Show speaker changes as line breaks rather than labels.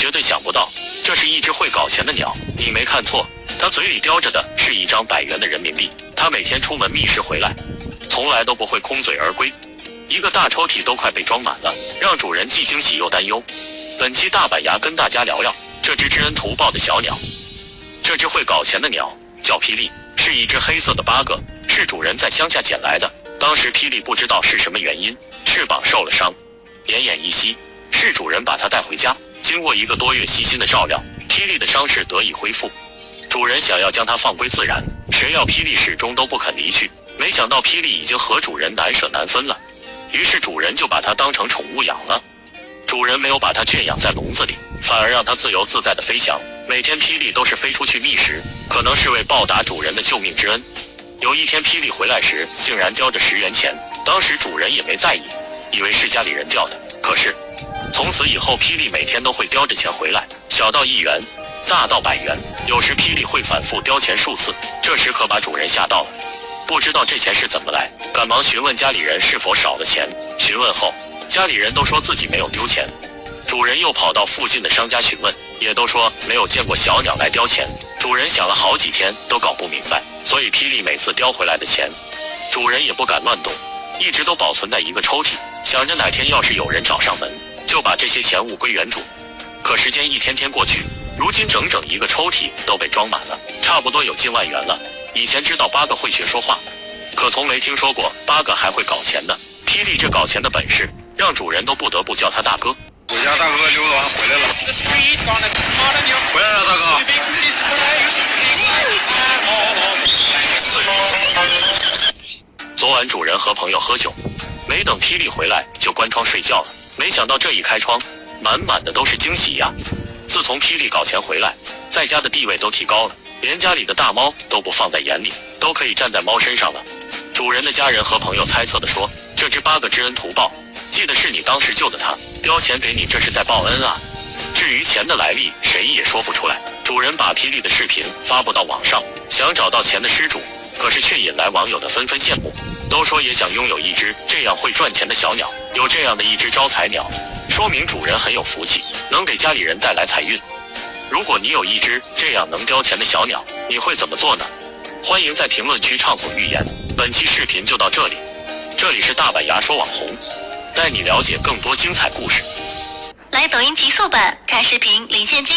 绝对想不到，这是一只会搞钱的鸟。你没看错，它嘴里叼着的是一张100元的人民币。它每天出门觅食回来，从来都不会空嘴而归。一个大抽屉都快被装满了，让主人既惊喜又担忧。本期大板牙跟大家聊聊这只知恩图报的小鸟。这只会搞钱的鸟叫霹雳，是一只黑色的八哥，是主人在乡下捡来的。当时霹雳不知道是什么原因，翅膀受了伤，奄奄一息，是主人把它带回家。经过1个多月细心的照料，霹雳的伤势得以恢复。主人想要将它放归自然，谁料霹雳始终都不肯离去。没想到霹雳已经和主人难舍难分了，于是主人就把它当成宠物养了。主人没有把它圈养在笼子里，反而让它自由自在的飞翔。每天霹雳都是飞出去觅食，可能是为报答主人的救命之恩。有一天霹雳回来时，竟然叼着10元钱，当时主人也没在意，以为是家里人掉的。可是从此以后，霹雳每天都会叼着钱回来，小到1元，大到100元，有时霹雳会反复叼钱数次，这时可把主人吓到了，不知道这钱是怎么来，赶忙询问家里人是否少了钱。询问后，家里人都说自己没有丢钱。主人又跑到附近的商家询问，也都说没有见过小鸟来叼钱。主人想了好几天都搞不明白，所以霹雳每次叼回来的钱，主人也不敢乱动，一直都保存在一个抽屉，想着哪天要是有人找上门，就把这些钱物归原主。可时间一天天过去，如今整整1个抽屉都被装满了，差不多有近万元了。以前知道八哥会学说话，可从没听说过八哥还会搞钱的。霹雳这搞钱的本事，让主人都不得不叫他大哥。
我家大哥溜达完回来了，回来了，大哥。
昨晚主人和朋友喝酒，没等霹雳回来就关窗睡觉了。没想到这一开窗，满满的都是惊喜呀！自从霹雳搞钱回来，在家的地位都提高了，连家里的大猫都不放在眼里，都可以站在猫身上了。主人的家人和朋友猜测的说，这只八哥知恩图报，记得是你当时救的它，叼钱给你，这是在报恩啊。至于钱的来历，谁也说不出来。主人把霹雳的视频发布到网上，想找到钱的失主，可是却引来网友的纷纷羡慕，都说也想拥有一只这样会赚钱的小鸟。有这样的一只招财鸟，说明主人很有福气，能给家里人带来财运。如果你有一只这样能叼钱的小鸟，你会怎么做呢？欢迎在评论区畅所欲言。本期视频就到这里，这里是大板牙说网红，带你了解更多精彩故事。
来抖音极速版看视频领现金。